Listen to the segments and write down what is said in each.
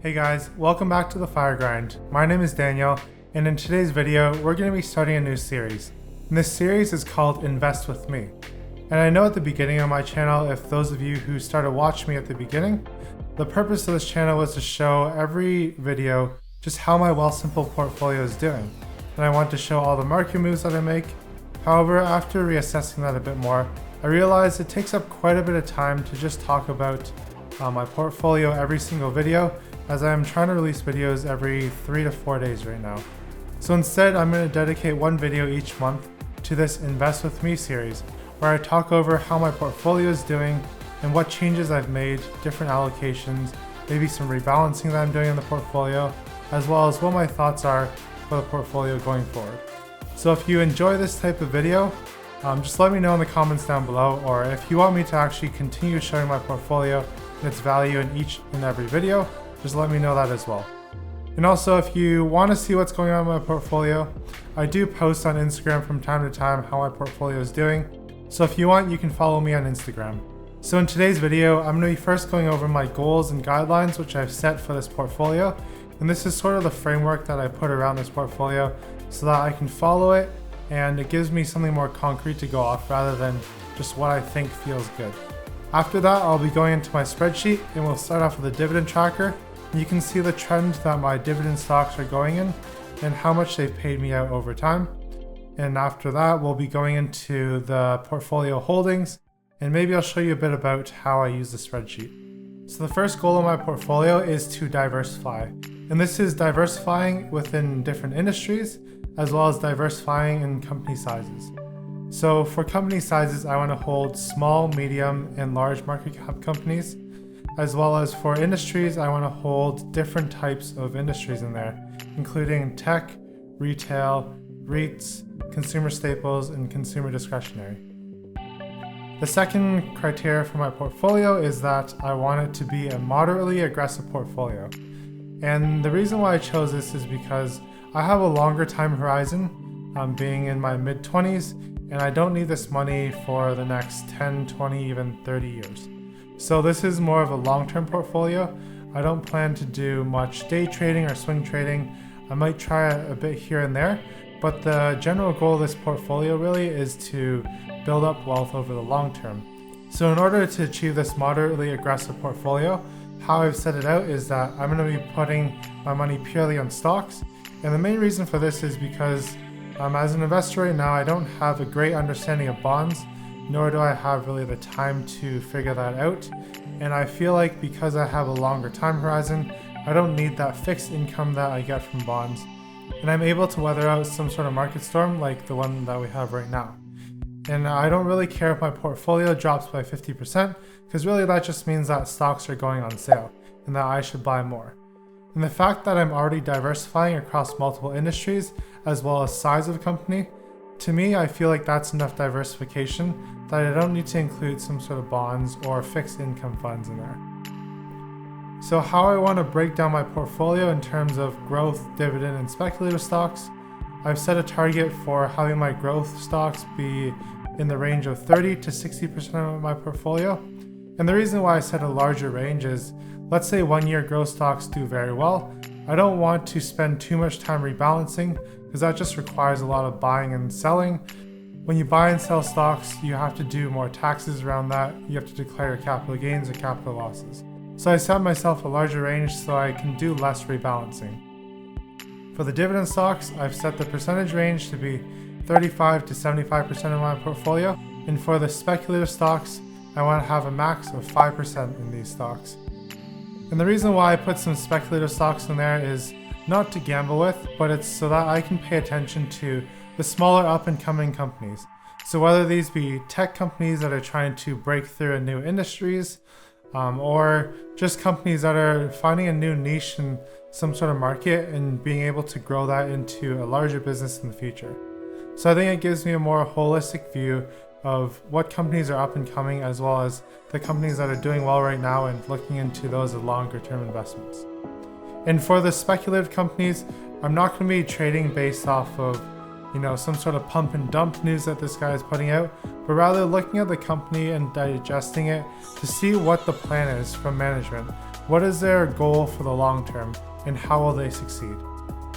Hey guys, welcome back to the Fire Grind. My name is Daniel, and in today's video, we're going to be starting a new series. And this series is called Invest With Me. And I know at the beginning of my channel, if those of you who started watching me at the beginning, the purpose of this channel was to show every video just how my Wealthsimple portfolio is doing. And I want to show all the market moves that I make. However, after reassessing that a bit more, I realized it takes up quite a bit of time to just talk about my portfolio every single video, as I am trying to release videos every 3 to 4 days right now. So instead, I'm going to dedicate one video each month to this Invest With Me series, where I talk over how my portfolio is doing and what changes I've made, different allocations, maybe some rebalancing that I'm doing in the portfolio, as well as what my thoughts are for the portfolio going forward. So if you enjoy this type of video, just let me know in the comments down below, or if you want me to actually continue showing my portfolio and its value in each and every video, just let me know that as well. And also, if you want to see what's going on in my portfolio, I do post on Instagram from time to time how my portfolio is doing. So if you want, you can follow me on Instagram. So in today's video, I'm going to be first going over my goals and guidelines which I've set for this portfolio. And this is sort of the framework that I put around this portfolio so that I can follow it, and it gives me something more concrete to go off rather than just what I think feels good. After that, I'll be going into my spreadsheet, and we'll start off with a dividend tracker. You can see the trend that my dividend stocks are going in and how much they've paid me out over time. And after that, we'll be going into the portfolio holdings, and maybe I'll show you a bit about how I use the spreadsheet. So the first goal of my portfolio is to diversify. And this is diversifying within different industries, as well as diversifying in company sizes. So for company sizes, I want to hold small, medium, and large market cap companies. As well as for industries, I want to hold different types of industries in there, including tech, retail, REITs, consumer staples, and consumer discretionary. The second criteria for my portfolio is that I want it to be a moderately aggressive portfolio. And the reason why I chose this is because I have a longer time horizon, being in my mid-20s, and I don't need this money for the next 10, 20, even 30 years. So this is more of a long-term portfolio. I don't plan to do much day trading or swing trading. I might try a bit here and there, but the general goal of this portfolio really is to build up wealth over the long term. So in order to achieve this moderately aggressive portfolio, how I've set it out is that I'm going to be putting my money purely on stocks. And the main reason for this is because as an investor right now, I don't have a great understanding of bonds, nor do I have really the time to figure that out. And I feel like because I have a longer time horizon, I don't need that fixed income that I get from bonds. And I'm able to weather out some sort of market storm like the one that we have right now. And I don't really care if my portfolio drops by 50%, because really that just means that stocks are going on sale and that I should buy more. And the fact that I'm already diversifying across multiple industries as well as size of company, to me, I feel like that's enough diversification that I don't need to include some sort of bonds or fixed income funds in there. So how I want to break down my portfolio in terms of growth, dividend, and speculative stocks, I've set a target for having my growth stocks be in the range of 30 to 60% of my portfolio. And the reason why I set a larger range is, let's say 1 year growth stocks do very well. I don't want to spend too much time rebalancing, because that just requires a lot of buying and selling. When you buy and sell stocks, you have to do more taxes around that. You have to declare your capital gains or capital losses. So I set myself a larger range so I can do less rebalancing. For the dividend stocks, I've set the percentage range to be 35 to 75% of my portfolio. And for the speculative stocks, I want to have a max of 5% in these stocks. And the reason why I put some speculative stocks in there is not to gamble with, but it's so that I can pay attention to the smaller up and coming companies. So whether these be tech companies that are trying to break through in new industries, or just companies that are finding a new niche in some sort of market and being able to grow that into a larger business in the future. So I think it gives me a more holistic view of what companies are up and coming, as well as the companies that are doing well right now and looking into those as longer term investments. And for the speculative companies, I'm not going to be trading based off of, some sort of pump and dump news that this guy is putting out, but rather looking at the company and digesting it to see what the plan is from management. What is their goal for the long term, and how will they succeed?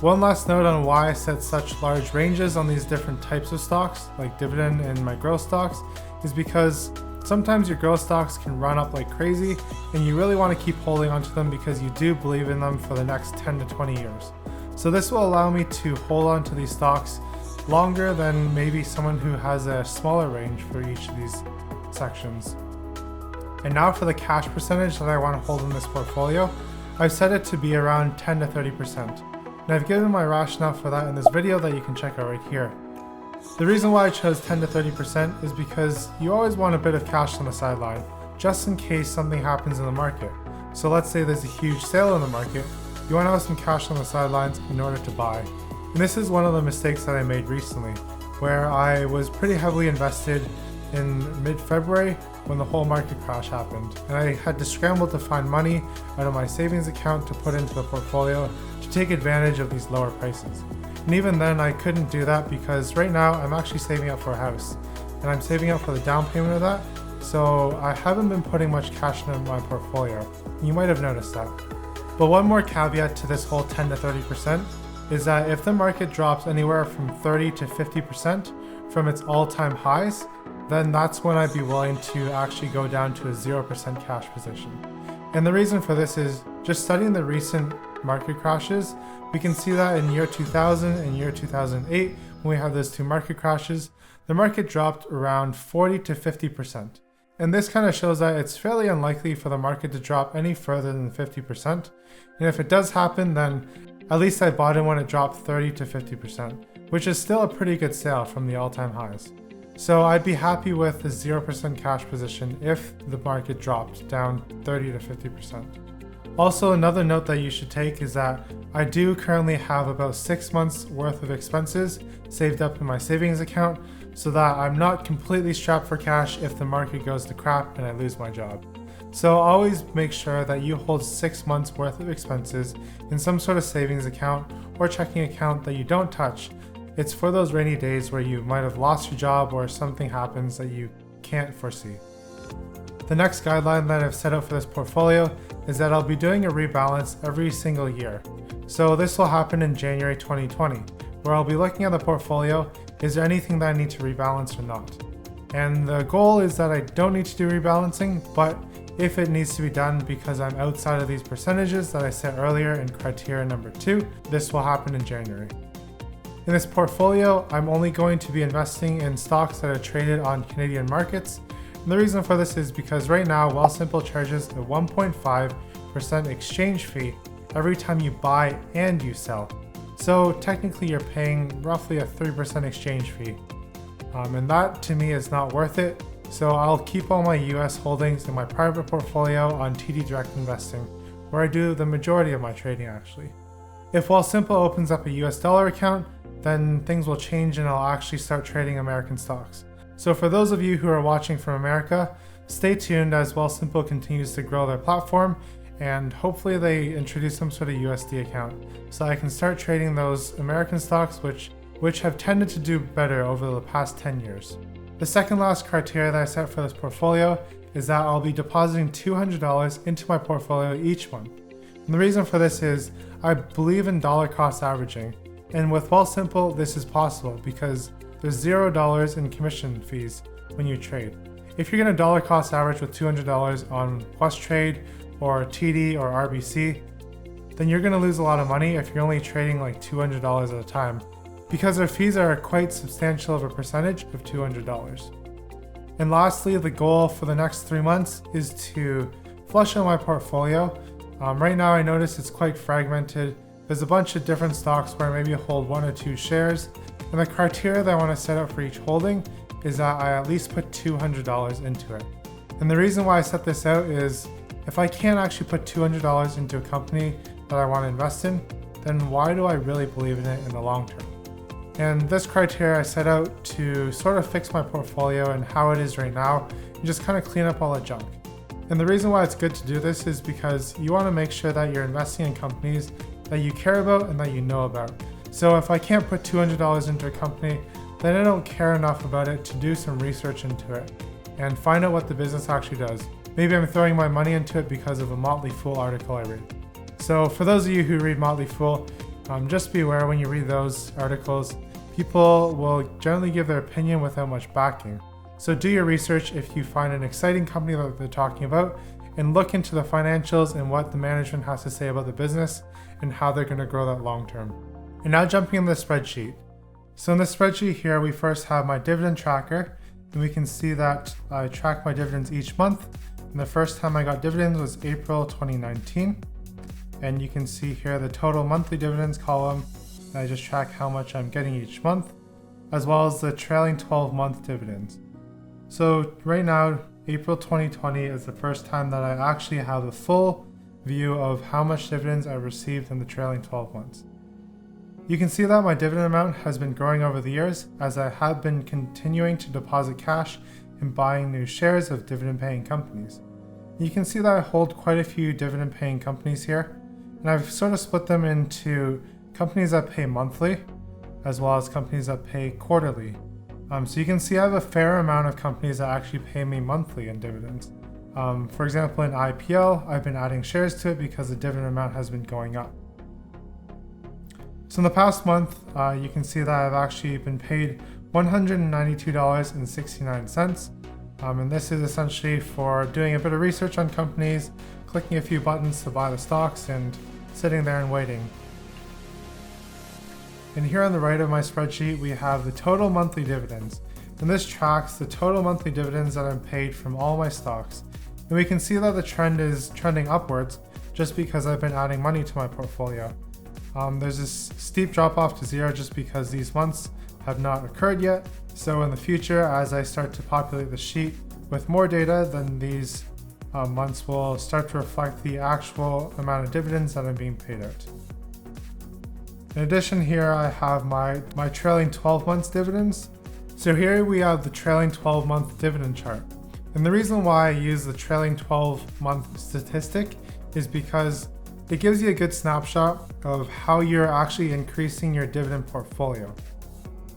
One last note on why I set such large ranges on these different types of stocks, like dividend and my growth stocks, is because sometimes your growth stocks can run up like crazy, and you really want to keep holding onto them because you do believe in them for the next 10 to 20 years. So this will allow me to hold on to these stocks longer than maybe someone who has a smaller range for each of these sections. And now for the cash percentage that I want to hold in this portfolio, I've set it to be around 10 to 30%. And I've given my rationale for that in this video that you can check out right here. The reason why I chose 10 to 30% is because you always want a bit of cash on the sideline, just in case something happens in the market. So let's say there's a huge sale in the market, you want to have some cash on the sidelines in order to buy. And this is one of the mistakes that I made recently, where I was pretty heavily invested in mid-February when the whole market crash happened. And I had to scramble to find money out of my savings account to put into the portfolio to take advantage of these lower prices. And even then I couldn't do that because right now I'm actually saving up for a house. And I'm saving up for the down payment of that, so I haven't been putting much cash in my portfolio. You might have noticed that. But one more caveat to this whole 10 to 30% is that if the market drops anywhere from 30 to 50% from its all-time highs, then that's when I'd be willing to actually go down to a 0% cash position. And the reason for this is just studying the recent market crashes, we can see that in year 2000 and year 2008, when we had those two market crashes, the market dropped around 40 to 50%. And this kind of shows that it's fairly unlikely for the market to drop any further than 50%. And if it does happen, then at least I bought in when it dropped 30 to 50%, which is still a pretty good sale from the all-time highs. So I'd be happy with the 0% cash position if the market dropped down 30 to 50%. Also, another note that you should take is that I do currently have about 6 months worth of expenses saved up in my savings account so that I'm not completely strapped for cash if the market goes to crap and I lose my job. So always make sure that you hold 6 months worth of expenses in some sort of savings account or checking account that you don't touch. It's for those rainy days where you might have lost your job or something happens that you can't foresee. The next guideline that I've set out for this portfolio is that I'll be doing a rebalance every single year. So this will happen in January 2020, where I'll be looking at the portfolio, is there anything that I need to rebalance or not? And the goal is that I don't need to do rebalancing, but if it needs to be done because I'm outside of these percentages that I set earlier in criteria number 2, this will happen in January. In this portfolio, I'm only going to be investing in stocks that are traded on Canadian markets. And the reason for this is because right now, Wealthsimple charges a 1.5% exchange fee every time you buy and you sell. So technically you're paying roughly a 3% exchange fee. And that to me is not worth it. So I'll keep all my US holdings in my private portfolio on TD Direct Investing, where I do the majority of my trading actually. If Wealthsimple opens up a US dollar account, then things will change and I'll actually start trading American stocks. So for those of you who are watching from America, stay tuned as Wealthsimple continues to grow their platform, and hopefully they introduce some sort of USD account so I can start trading those American stocks which have tended to do better over the past 10 years. The second last criteria that I set for this portfolio is that I'll be depositing $200 into my portfolio each month. And the reason for this is I believe in dollar cost averaging. And with Wealthsimple, this is possible because there's $0 in commission fees when you trade. If you're going to dollar cost average with $200 on Questrade or TD or RBC, then you're going to lose a lot of money if you're only trading like $200 at a time, because their fees are quite substantial of a percentage of $200. And lastly, the goal for the next 3 months is to flush out my portfolio. Right now I notice it's quite fragmented. There's a bunch of different stocks where I maybe hold 1 or 2 shares, and the criteria that I want to set up for each holding is that I at least put $200 into it. And the reason why I set this out is if I can't actually put $200 into a company that I want to invest in, then why do I really believe in it in the long term? And this criteria I set out to sort of fix my portfolio and how it is right now and just kind of clean up all the junk. And the reason why it's good to do this is because you want to make sure that you're investing in companies that you care about and that you know about. So if I can't put $200 into a company, then I don't care enough about it to do some research into it and find out what the business actually does. maybe I'm throwing my money into it because of a Motley Fool article I read. So for those of you who read Motley Fool, just be aware when you read those articles, people will generally give their opinion without much backing. So do your research if you find an exciting company that they're talking about, and look into the financials and what the management has to say about the business and how they're going to grow that long term. And now jumping in the spreadsheet. So in the spreadsheet here, we first have my dividend tracker, and we can see that I track my dividends each month. And the first time I got dividends was April 2019. And you can see here the total monthly dividends column. And I just track how much I'm getting each month, as well as the trailing 12-month dividends. So right now, April 2020 is the first time that I actually have a full view of how much dividends I received in the trailing 12 months. You can see that my dividend amount has been growing over the years as I have been continuing to deposit cash and buying new shares of dividend-paying companies. You can see that I hold quite a few dividend-paying companies here, and I've sort of split them into companies that pay monthly as well as companies that pay quarterly. So you can see I have a fair amount of companies that actually pay me monthly in dividends. For example, in IPL, I've been adding shares to it because the dividend amount has been going up. So in the past month, you can see that I've actually been paid $192.69. And this is essentially for doing a bit of research on companies, clicking a few buttons to buy the stocks, and sitting there and waiting. And here on the right of my spreadsheet, we have the total monthly dividends. And this tracks the total monthly dividends that I'm paid from all my stocks. And we can see that the trend is trending upwards just because I've been adding money to my portfolio. There's this steep drop off to zero just because these months have not occurred yet. So in the future, as I start to populate the sheet with more data, then these months will start to reflect the actual amount of dividends that I'm being paid out. In addition, here I have my trailing 12 months dividends. So here we have the trailing 12-month dividend chart. And the reason why I use the trailing 12-month statistic is because it gives you a good snapshot of how you're actually increasing your dividend portfolio.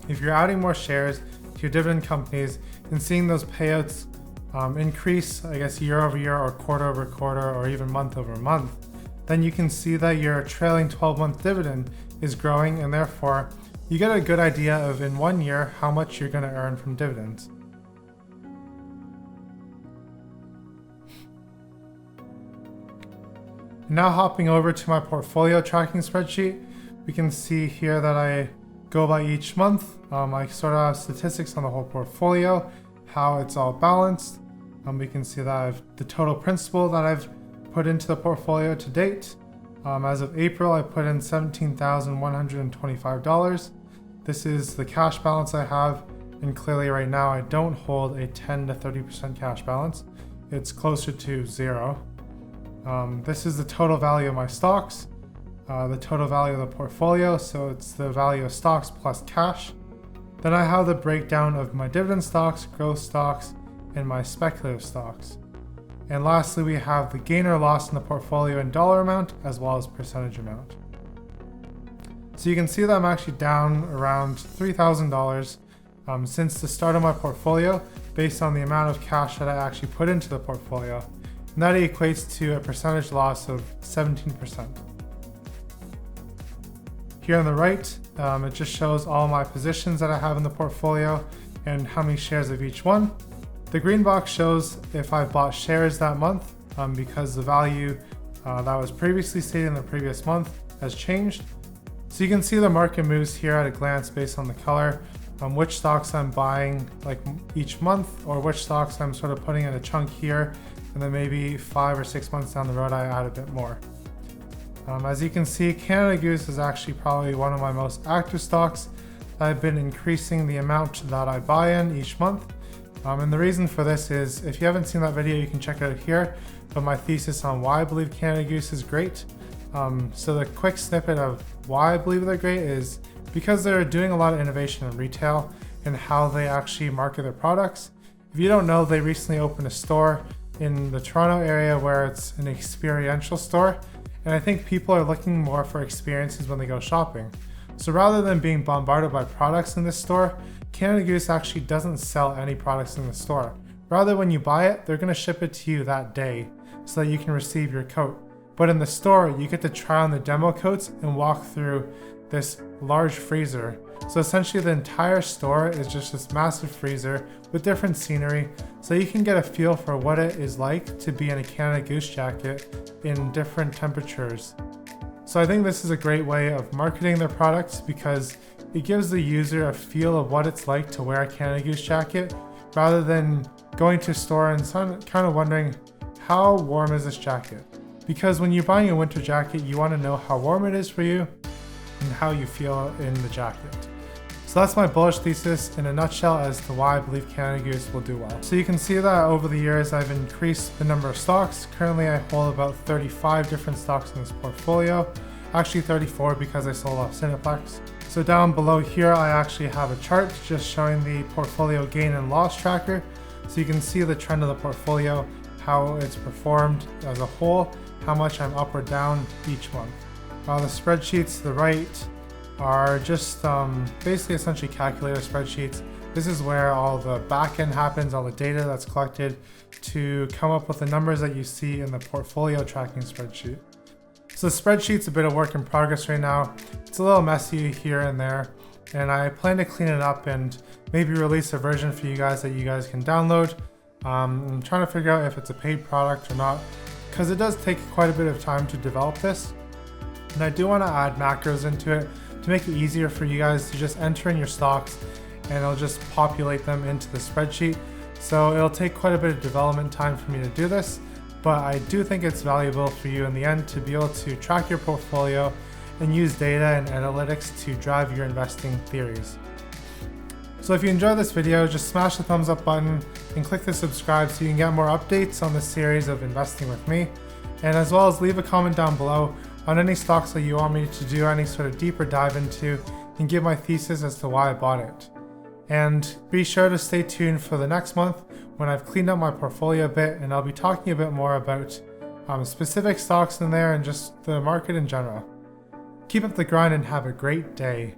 If you're adding more shares to your dividend companies and seeing those payouts increase, I guess, year over year or quarter over quarter or even month over month, then you can see that your trailing 12-month dividend is growing, and therefore you get a good idea of in 1 year how much you're going to earn from dividends. Now hopping over to my portfolio tracking spreadsheet, we can see here that I go by each month. I sort of have statistics on the whole portfolio, how it's all balanced. We can see that I have the total principal that I've put into the portfolio to date. As of April, I put in $17,125. This is the cash balance I have, and clearly right now I don't hold a 10 to 30% cash balance. It's closer to zero. This is the total value of my stocks, the total value of the portfolio, so it's the value of stocks plus cash. Then I have the breakdown of my dividend stocks, growth stocks, and my speculative stocks. And lastly, we have the gain or loss in the portfolio in dollar amount as well as percentage amount. So you can see that I'm actually down around $3,000 since the start of my portfolio based on the amount of cash that I actually put into the portfolio. And that equates to a percentage loss of 17%. Here on the right, it just shows all my positions that I have in the portfolio and how many shares of each one. The green box shows if I've bought shares that month because the value that was previously stated in the previous month has changed. So you can see the market moves here at a glance based on the color, which stocks I'm buying like each month, or which stocks I'm sort of putting in a chunk here, and then maybe 5 or 6 months down the road I add a bit more. As you can see, Canada Goose is actually probably one of my most active stocks. I've been increasing the amount that I buy in each month. And the reason for this is, if you haven't seen that video, you can check it out here, but my thesis on why I believe Canada Goose is great. So the quick snippet of why I believe they're great is because they're doing a lot of innovation in retail and how they actually market their products. If you don't know, they recently opened a store in the Toronto area where it's an experiential store. And I think people are looking more for experiences when they go shopping. So rather than being bombarded by products in this store, Canada Goose actually doesn't sell any products in the store. Rather, when you buy it, they're going to ship it to you that day so that you can receive your coat. But in the store, you get to try on the demo coats and walk through this large freezer. So essentially the entire store is just this massive freezer with different scenery, so you can get a feel for what it is like to be in a Canada Goose jacket in different temperatures. So I think this is a great way of marketing their products because it gives the user a feel of what it's like to wear a Canada Goose jacket rather than going to a store and kind of wondering, how warm is this jacket? Because when you're buying a winter jacket, you want to know how warm it is for you and how you feel in the jacket. So that's my bullish thesis in a nutshell as to why I believe Canada Goose will do well. So you can see that over the years I've increased the number of stocks. Currently I hold about 35 different stocks in this portfolio. Actually 34 because I sold off Cineplex. So down below here I actually have a chart just showing the portfolio gain and loss tracker. So you can see the trend of the portfolio, how it's performed as a whole, how much I'm up or down each month. The spreadsheets to the right are just basically essentially calculator spreadsheets. This is where all the back end happens, all the data that's collected to come up with the numbers that you see in the portfolio tracking spreadsheet. So the spreadsheet's a bit of work in progress right now. It's a little messy here and there, and I plan to clean it up and maybe release a version for you guys that you guys can download. I'm trying to figure out if it's a paid product or not, because it does take quite a bit of time to develop this. And I do want to add macros into it to make it easier for you guys to just enter in your stocks and it'll just populate them into the spreadsheet. So it'll take quite a bit of development time for me to do this, but I do think it's valuable for you in the end to be able to track your portfolio and use data and analytics to drive your investing theories. So if you enjoyed this video, just smash the thumbs up button and click the subscribe so you can get more updates on this series of investing with me. And as well as leave a comment down below on any stocks that you want me to do any sort of deeper dive into and give my thesis as to why I bought it. And be sure to stay tuned for the next month when I've cleaned up my portfolio a bit and I'll be talking a bit more about specific stocks in there and just the market in general. Keep up the grind and have a great day.